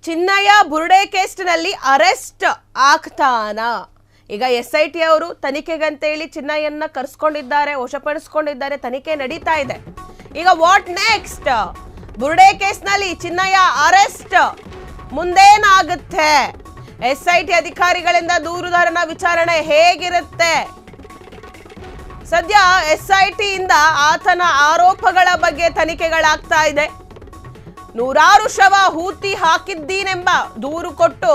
ಚಿನ್ನಯ್ಯ ಬುರುಡೆ ಕೇಸ್ನಲ್ಲಿ ಅರೆಸ್ಟ್ ಆಗ್ತಾನ? ಈಗ SIT ಅವರು ತನಿಖೆಗಂತೇಳಿ ಚಿನ್ನಯ್ಯನ ಕರೆಸ್ಕೊಂಡಿದ್ದಾರೆ, ವಶಪಡಿಸ್ಕೊಂಡಿದ್ದಾರೆ, ತನಿಖೆ ನಡೀತಾ ಇದೆ. ಈಗ ವಾಟ್ ನೆಕ್ಸ್ಟ್? ಬುರುಡೆ ಕೇಸ್ನಲ್ಲಿ ಚಿನ್ನಯ್ಯ ಅರೆಸ್ಟ್, ಮುಂದೇನಾಗುತ್ತೆ? SIT ಅಧಿಕಾರಿಗಳಿಂದ ದೂರುದಾರನ ವಿಚಾರಣೆ ಹೇಗಿರುತ್ತೆ? ಸದ್ಯ SIT ಇಂದ ಆತನ ಆರೋಪಗಳ ಬಗ್ಗೆ ತನಿಖೆಗಳಾಗ್ತಾ ಇದೆ. ನೂರಾರು ಶವ ಹೂತಿ ಹಾಕಿದ್ದೀನೆಂಬ ದೂರು ಕೊಟ್ಟು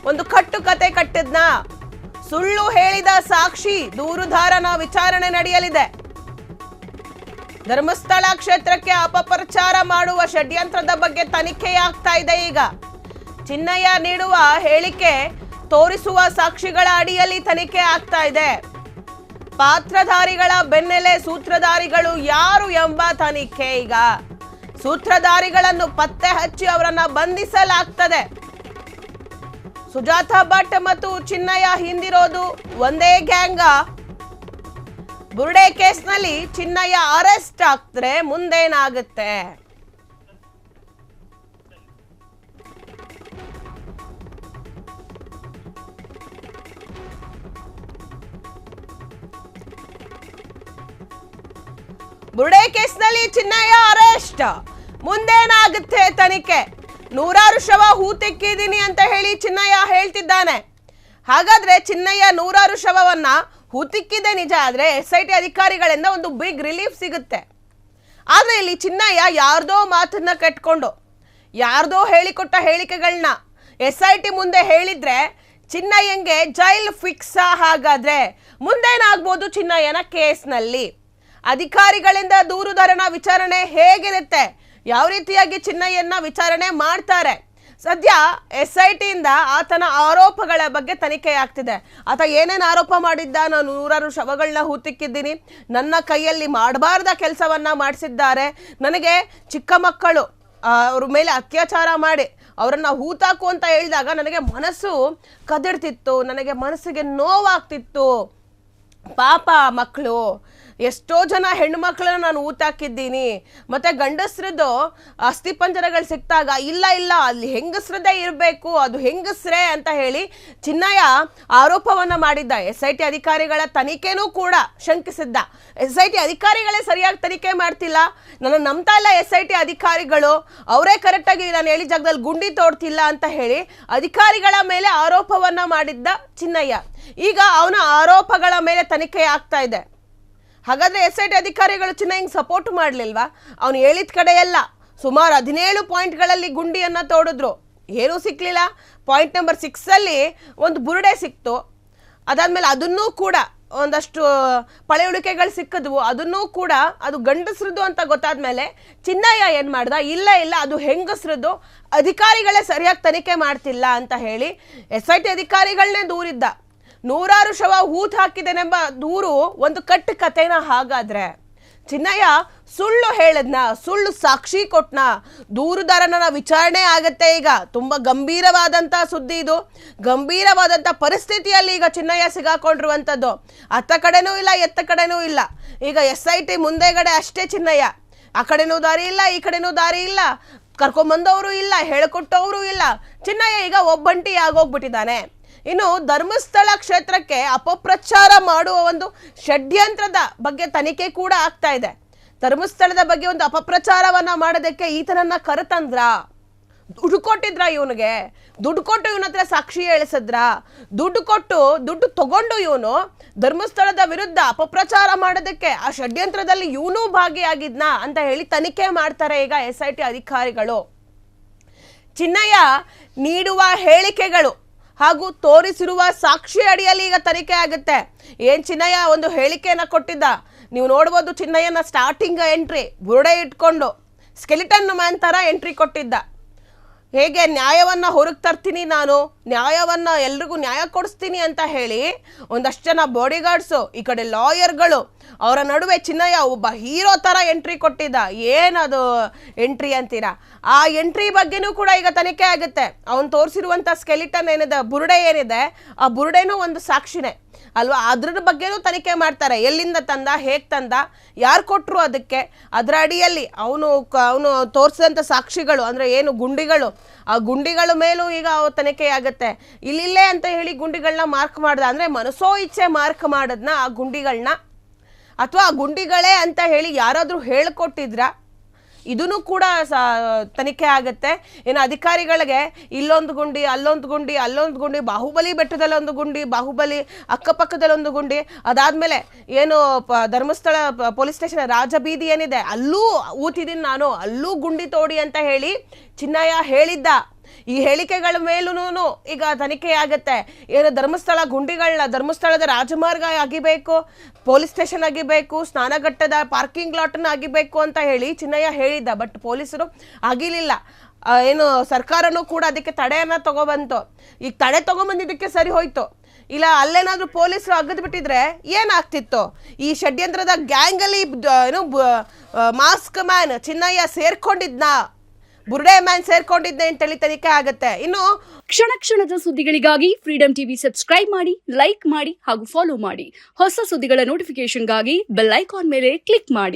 ಒಂದು ಕಟ್ಟುಕತೆ ಕಟ್ಟಿದ್ನ, ಸುಳ್ಳು ಹೇಳಿದ ಸಾಕ್ಷಿ ದೂರುದಾರನ ವಿಚಾರಣೆ ನಡೆಯಲಿದೆ. ಧರ್ಮಸ್ಥಳ ಕ್ಷೇತ್ರಕ್ಕೆ ಅಪಪ್ರಚಾರ ಮಾಡುವ ಷಡ್ಯಂತ್ರದ ಬಗ್ಗೆ ತನಿಖೆಯಾಗ್ತಾ ಇದೆ. ಈಗ ಚಿನ್ನಯ್ಯ ನೀಡುವ ಹೇಳಿಕೆ ತೋರಿಸುವ ಸಾಕ್ಷಿಗಳ ಅಡಿಯಲ್ಲಿ ತನಿಖೆ ಆಗ್ತಾ ಇದೆ. ಪಾತ್ರಧಾರಿಗಳ ಬೆನ್ನೆಲೆ ಸೂತ್ರಧಾರಿಗಳು ಯಾರು ಎಂಬ ತನಿಖೆ. ಈಗ ಸೂತ್ರಧಾರಿಗಳನ್ನು ಪತ್ತೆ ಹಚ್ಚಿ ಅವರನ್ನ ಬಂಧಿಸಲಾಗ್ತದೆ. ಸುಜಾತಾ ಭಟ್ ಮತ್ತು ಚಿನ್ನಯ್ಯ ಹಿಂದಿರೋದು ಒಂದೇ ಗ್ಯಾಂಗ. ಬುರುಡೆ ಕೇಸ್ನಲ್ಲಿ ಚಿನ್ನಯ್ಯ ಅರೆಸ್ಟ್ ಆಗ್ತಾರೆ, ಮುಂದೇನಾಗುತ್ತೆ? ಬುರುಡೆ ಕೇಸ್ನಲ್ಲಿ ಚಿನ್ನಯ್ಯ ಅರೆಸ್ಟ್, ಮುಂದೇನಾಗುತ್ತೆ ತನಿಖೆ? ನೂರಾರು ಶವ ಹೂತಿಕ್ಕಿದ್ದೀನಿ ಅಂತ ಹೇಳಿ ಚಿನ್ನಯ್ಯ ಹೇಳ್ತಿದ್ದಾನೆ. ಹಾಗಾದ್ರೆ ಚಿನ್ನಯ್ಯ ನೂರಾರು ಶವವನ್ನ ಹೂತಿಕ್ಕಿದೆ ನಿಜ ಆದ್ರೆ SIT ಅಧಿಕಾರಿಗಳಿಂದ ಒಂದು ಬಿಗ್ ರಿಲೀಫ್ ಸಿಗುತ್ತೆ. ಆದ್ರೆ ಇಲ್ಲಿ ಚಿನ್ನಯ್ಯ ಯಾರ್ದೋ ಮಾತನ್ನ ಕಟ್ಕೊಂಡು ಯಾರ್ದೋ ಹೇಳಿಕೊಟ್ಟ ಹೇಳಿಕೆಗಳನ್ನ SIT ಮುಂದೆ ಹೇಳಿದ್ರೆ ಚಿನ್ನಯ್ಯಂಗೆ ಜೈಲ್ ಫಿಕ್ಸ್. ಹಾಗಾದ್ರೆ ಮುಂದೇನಾಗ್ಬೋದು ಚಿನ್ನಯ್ಯನ ಕೇಸ್ನಲ್ಲಿ? ಅಧಿಕಾರಿಗಳಿಂದ ದೂರುದಾರನ ವಿಚಾರಣೆ ಹೇಗಿರುತ್ತೆ? ಯಾವ ರೀತಿಯಾಗಿ ಚಿನ್ನಯ್ಯನ ವಿಚಾರಣೆ ಮಾಡ್ತಾರೆ? ಸದ್ಯ SIT ಇಂದ ಆತನ ಆರೋಪಗಳ ಬಗ್ಗೆ ತನಿಖೆ ಆಗ್ತಿದೆ. ಆತ ಏನೇನು ಆರೋಪ ಮಾಡಿದ್ದ? ನಾನು ನೂರಾರು ಶವಗಳನ್ನ ಹೂತಿಕ್ಕಿದ್ದೀನಿ, ನನ್ನ ಕೈಯಲ್ಲಿ ಮಾಡಬಾರ್ದ ಕೆಲಸವನ್ನ ಮಾಡಿಸಿದ್ದಾರೆ, ನನಗೆ ಚಿಕ್ಕ ಮಕ್ಕಳು ಅವ್ರ ಮೇಲೆ ಅತ್ಯಾಚಾರ ಮಾಡಿ ಅವರನ್ನ ಹೂತಾಕು ಅಂತ ಹೇಳಿದಾಗ ನನಗೆ ಮನಸ್ಸು ಕದಡ್ತಿತ್ತು, ನನಗೆ ಮನಸ್ಸಿಗೆ ನೋವಾಗ್ತಿತ್ತು. ಪಾಪ ಮಕ್ಕಳು, ಎಷ್ಟೋ ಜನ ಹೆಣ್ಣು ಮಕ್ಕಳನ್ನ ನಾನು ಊತಾಕಿದ್ದೀನಿ. ಮತ್ತೆ ಗಂಡಸ್ರದ್ದು ಅಸ್ಥಿ ಪಂಜರಗಳು ಸಿಕ್ತಾಗ ಇಲ್ಲ ಅಲ್ಲಿ ಹೆಂಗಸ್ರದ್ದೇ ಇರಬೇಕು, ಅದು ಹೆಂಗಸ್ರೇ ಅಂತ ಹೇಳಿ ಚಿನ್ನಯ್ಯ ಆರೋಪವನ್ನ ಮಾಡಿದ್ದ. SIT ಅಧಿಕಾರಿಗಳ ತನಿಖೆನೂ ಕೂಡ ಶಂಕಿಸಿದ್ದ. SIT ಅಧಿಕಾರಿಗಳೇ ಸರಿಯಾಗಿ ತನಿಖೆ ಮಾಡ್ತಿಲ್ಲ, ನನ್ನ ನಂಬ್ತಾ ಇಲ್ಲ SIT ಅಧಿಕಾರಿಗಳು, ಅವರೇ ಕರೆಕ್ಟಾಗಿ ನಾನು ಹೇಳಿ ಜಾಗದಲ್ಲಿ ಗುಂಡಿ ತೋಡ್ತಿಲ್ಲ ಅಂತ ಹೇಳಿ ಅಧಿಕಾರಿಗಳ ಮೇಲೆ ಆರೋಪವನ್ನ ಮಾಡಿದ್ದ ಚಿನ್ನಯ್ಯ. ಈಗ ಅವನ ಆರೋಪಗಳ ಮೇಲೆ ತನಿಖೆ ಆಗ್ತಾ ಇದೆ. ಹಾಗಾದ್ರೆ SIT ಅಧಿಕಾರಿಗಳು ಚಿನ್ನಯ್ಯಂಗೆ ಸಪೋರ್ಟ್ ಮಾಡಲಿಲ್ವಾ? ಅವನು ಹೇಳಿದ ಕಡೆ ಎಲ್ಲ ಸುಮಾರು 17 ಪಾಯಿಂಟ್ಗಳಲ್ಲಿ ಗುಂಡಿಯನ್ನ ತೋಡಿದ್ರು, ಏನೂ ಸಿಕ್ಲಿಲ್ಲ. ಪಾಯಿಂಟ್ ನಂಬರ್ 6 ಅಲ್ಲಿ ಒಂದು ಬುರುಡೆ ಸಿಕ್ತು. ಅದಾದ್ಮೇಲೆ ಅದನ್ನೂ ಕೂಡ ಒಂದಷ್ಟು ಪಳೆಯುಳಿಕೆಗಳು ಸಿಕ್ಕಿದ್ವು, ಅದನ್ನೂ ಕೂಡ ಅದು ಗಂಡಸ್ರದ್ದು ಅಂತ ಗೊತ್ತಾದ್ಮೇಲೆ ಚಿನ್ನಯ್ಯ ಏನ್ ಮಾಡ್ದ? ಇಲ್ಲ ಅದು ಹೆಂಗಸ್ರದ್ದು, ಅಧಿಕಾರಿಗಳೇ ಸರಿಯಾಗಿ ತನಿಖೆ ಮಾಡ್ತಿಲ್ಲ ಅಂತ ಹೇಳಿ SIT ಅಧಿಕಾರಿಗಳನ್ನೇ ದೂರಿದ್ದ. ನೂರಾರು ಶವ ಹೂತ್ ಹಾಕಿದೆನೆಂಬ ದೂರು ಒಂದು ಕಟ್ಟು ಕತೆನ. ಹಾಗಾದ್ರೆ ಚಿನ್ನಯ್ಯ ಸುಳ್ಳು ಹೇಳದ್ನ, ಸುಳ್ಳು ಸಾಕ್ಷಿ ಕೊಟ್ನ, ದೂರುದಾರನ ವಿಚಾರಣೆ ಆಗತ್ತೆ. ಈಗ ತುಂಬಾ ಗಂಭೀರವಾದಂತ ಸುದ್ದಿ ಇದು, ಗಂಭೀರವಾದಂತ ಪರಿಸ್ಥಿತಿಯಲ್ಲಿ ಈಗ ಚಿನ್ನಯ್ಯ ಸಿಗಾಕೊಂಡಿರುವಂತದ್ದು. ಅತ್ತ ಕಡೆನೂ ಇಲ್ಲ, ಎತ್ತ ಕಡೆನೂ ಇಲ್ಲ. ಈಗ SIT ಮುಂದೆಗಡೆ ಅಷ್ಟೇ ಚಿನ್ನಯ್ಯ, ಆ ಕಡೆನೂ ದಾರಿ ಇಲ್ಲ, ಈ ಕಡೆನೂ ದಾರಿ ಇಲ್ಲ, ಕರ್ಕೊಂಬಂದವರು ಇಲ್ಲ, ಹೇಳಿಕೊಟ್ಟವರು ಇಲ್ಲ. ಚಿನ್ನಯ್ಯ ಈಗ ಒಬ್ಬಂಟಿ ಆಗೋಗ್ಬಿಟ್ಟಿದ್ದಾನೆ. ಇನ್ನು ಧರ್ಮಸ್ಥಳ ಕ್ಷೇತ್ರಕ್ಕೆ ಅಪಪ್ರಚಾರ ಮಾಡುವ ಒಂದು ಷಡ್ಯಂತ್ರದ ಬಗ್ಗೆ ತನಿಖೆ ಕೂಡ ಆಗ್ತಾ ಇದೆ. ಧರ್ಮಸ್ಥಳದ ಬಗ್ಗೆ ಒಂದು ಅಪಪ್ರಚಾರವನ್ನ ಮಾಡೋದಕ್ಕೆ ಈತನನ್ನ ಕರೆತಂದ್ರ, ದುಡ್ಡು ಕೊಟ್ಟಿದ್ರ ಇವನಿಗೆ, ದುಡ್ಡು ಕೊಟ್ಟು ಇವನ ಹತ್ರ ಸಾಕ್ಷಿ ಹೇಳಿಸಿದ್ರ, ದುಡ್ಡು ತಗೊಂಡು ಇವನು ಧರ್ಮಸ್ಥಳದ ವಿರುದ್ಧ ಅಪಪ್ರಚಾರ ಮಾಡೋದಕ್ಕೆ ಆ ಷಡ್ಯಂತ್ರದಲ್ಲಿ ಇವನು ಭಾಗಿಯಾಗಿದ್ನಾ ಅಂತ ಹೇಳಿ ತನಿಖೆ ಮಾಡ್ತಾರೆ ಈಗ SIT ಅಧಿಕಾರಿಗಳು. ಚಿನ್ನಯ್ಯ ನೀಡುವ ಹೇಳಿಕೆಗಳು ಹಾಗೂ ತೋರಿಸಿರುವ ಸಾಕ್ಷಿ ಅಡಿಯಲ್ಲಿ ಈಗ ತನಿಖೆ ಆಗುತ್ತೆ. ಏನ್ ಚಿನ್ನಯ್ಯ ಒಂದು ಹೇಳಿಕೆಯನ್ನ ಕೊಟ್ಟಿದ್ದ, ನೀವು ನೋಡ್ಬೋದು. ಚಿನ್ನಯ್ಯನ ಸ್ಟಾರ್ಟಿಂಗ್ ಎಂಟ್ರಿ ಬುರುಡೆ ಇಟ್ಕೊಂಡು ಸ್ಕೆಲಿಟನ್ ಮ್ಯಾನ್ ತರ ಎಂಟ್ರಿ ಕೊಟ್ಟಿದ್ದ. ಹೇಗೆ ನ್ಯಾಯವನ್ನ ಹೊರಗೆ ತರ್ತೀನಿ, ನಾನು ನ್ಯಾಯವನ್ನ ಎಲ್ರಿಗೂ ನ್ಯಾಯ ಕೊಡಿಸ್ತೀನಿ ಅಂತ ಹೇಳಿ ಒಂದಷ್ಟು ಜನ ಬಾಡಿಗಾರ್ಡ್ಸು, ಈ ಕಡೆ ಲಾಯರ್ಗಳು, ಅವರ ನಡುವೆ ಚಿನ್ನಯ್ಯ ಒಬ್ಬ ಹೀರೋ ತರ ಎಂಟ್ರಿ ಕೊಟ್ಟಿದ್ದ. ಏನದು ಎಂಟ್ರಿ ಅಂತೀರಾ? ಆ ಎಂಟ್ರಿ ಬಗ್ಗೆನೂ ಕೂಡ ಈಗ ತನಿಖೆ ಆಗುತ್ತೆ. ಅವನು ತೋರಿಸಿರುವಂತ ಸ್ಕೆಲಿಟನ್ ಏನಿದೆ, ಬುರುಡೆ ಏನಿದೆ, ಆ ಬುರುಡೆನೂ ಒಂದು ಸಾಕ್ಷಿನೇ ಅಲ್ವಾ? ಅದ್ರ ಬಗ್ಗೆನೂ ತನಿಖೆ ಮಾಡ್ತಾರೆ. ಎಲ್ಲಿಂದ ತಂದ, ಹೇಗೆ ತಂದ, ಯಾರು ಕೊಟ್ಟರು ಅದಕ್ಕೆ, ಅದರ ಅಡಿಯಲ್ಲಿ ಅವನು ತೋರಿಸಿದಂಥ ಸಾಕ್ಷಿಗಳು ಅಂದರೆ ಏನು ಗುಂಡಿಗಳು ಆ ಗುಂಡಿಗಳ ಮೇಲೂ ಈಗ ತನಿಖೆ ಆಗುತ್ತೆ. ಇಲ್ಲಿಲ್ಲೇ ಅಂತ ಹೇಳಿ ಗುಂಡಿಗಳನ್ನ ಮಾರ್ಕ್ ಮಾಡ್ದ ಅಂದ್ರೆ ಮನಸೋ ಇಚ್ಛೆ ಮಾರ್ಕ್ ಮಾಡೋದನ್ನ ಆ ಗುಂಡಿಗಳನ್ನ, ಅಥವಾ ಆ ಗುಂಡಿಗಳೇ ಅಂತ ಹೇಳಿ ಯಾರಾದ್ರೂ ಹೇಳ್ಕೊಟ್ಟಿದ್ರ, ಇದೂ ಕೂಡ ತನಿಖೆ ಆಗುತ್ತೆ. ಏನು ಅಧಿಕಾರಿಗಳಿಗೆ ಇಲ್ಲೊಂದು ಗುಂಡಿ, ಅಲ್ಲೊಂದು ಗುಂಡಿ, ಅಲ್ಲೊಂದು ಗುಂಡಿ, ಬಾಹುಬಲಿ ಬೆಟ್ಟದಲ್ಲಿ ಒಂದು ಗುಂಡಿ, ಬಾಹುಬಲಿ ಅಕ್ಕಪಕ್ಕದಲ್ಲಿ ಒಂದು ಗುಂಡಿ, ಅದಾದ್ಮೇಲೆ ಏನು ಧರ್ಮಸ್ಥಳ ಪೊಲೀಸ್ ಸ್ಟೇಷನ್ ರಾಜಬೀದಿ ಏನಿದೆ ಅಲ್ಲೂ ಊತಿದ್ದೀನಿ ನಾನು, ಅಲ್ಲೂ ಗುಂಡಿ ತೋಡಿ ಅಂತ ಹೇಳಿ ಚಿನ್ನಯ್ಯ ಹೇಳಿದ್ದ. ಈ ಹೇಳಿಕೆಗಳ ಮೇಲೂ ಈಗ ತನಿಖೆ ಆಗತ್ತೆ. ಏನು ಧರ್ಮಸ್ಥಳ ಗುಂಡಿಗಳನ್ನ, ಧರ್ಮಸ್ಥಳದ ರಾಜಮಾರ್ಗ ಅಗಿಬೇಕು, ಪೊಲೀಸ್ ಸ್ಟೇಷನ್ ಅಗಿಬೇಕು, ಸ್ನಾನಘಟ್ಟದ ಪಾರ್ಕಿಂಗ್ ಲಾಟ್ನ ಅಗಿಬೇಕು ಅಂತ ಹೇಳಿ ಚಿನ್ನಯ್ಯ ಹೇಳಿದ್ದ. ಬಟ್ ಪೊಲೀಸರು ಅಗಿಲಿಲ್ಲ. ಏನು ಸರ್ಕಾರನೂ ಕೂಡ ಅದಕ್ಕೆ ತಡೆಯನ್ನ ತಗೊಬಂತು. ಈಗ ತಡೆ ತಗೊಂಬಂದಿದ್ದಕ್ಕೆ ಸರಿ ಹೋಯ್ತು. ಇಲ್ಲ ಅಲ್ಲೇನಾದ್ರೂ ಪೊಲೀಸರು ಅಗದ್ ಬಿಟ್ಟಿದ್ರೆ ಏನಾಗ್ತಿತ್ತು? ಈ ಷಡ್ಯಂತ್ರದ ಗ್ಯಾಂಗಲ್ಲಿ ಏನು ಮಾಸ್ಕ್ ಮ್ಯಾನ್ ಚಿನ್ನಯ್ಯ ಸೇರ್ಕೊಂಡಿದ್ನಾ, ಬುರ್ಡೆ ಮ್ಯಾನ್ ಸೇರ್ಕೊಂಡಿದ್ದೆ ಅಂತೇಳಿ ತನಿಖೆ ಆಗುತ್ತೆ. ಇನ್ನು ಕ್ಷಣ ಕ್ಷಣದ ಸುದ್ದಿಗಳಿಗಾಗಿ ಫ್ರೀಡಂ ಟಿವಿ ಸಬ್ಸ್ಕ್ರೈಬ್ ಮಾಡಿ, ಲೈಕ್ ಮಾಡಿ ಹಾಗೂ ಫಾಲೋ ಮಾಡಿ. ಹೊಸ ಸುದ್ದಿಗಳ ನೋಟಿಫಿಕೇಶನ್ಗಾಗಿ ಬೆಲ್ ಐಕಾನ್ ಮೇಲೆ ಕ್ಲಿಕ್ ಮಾಡಿ.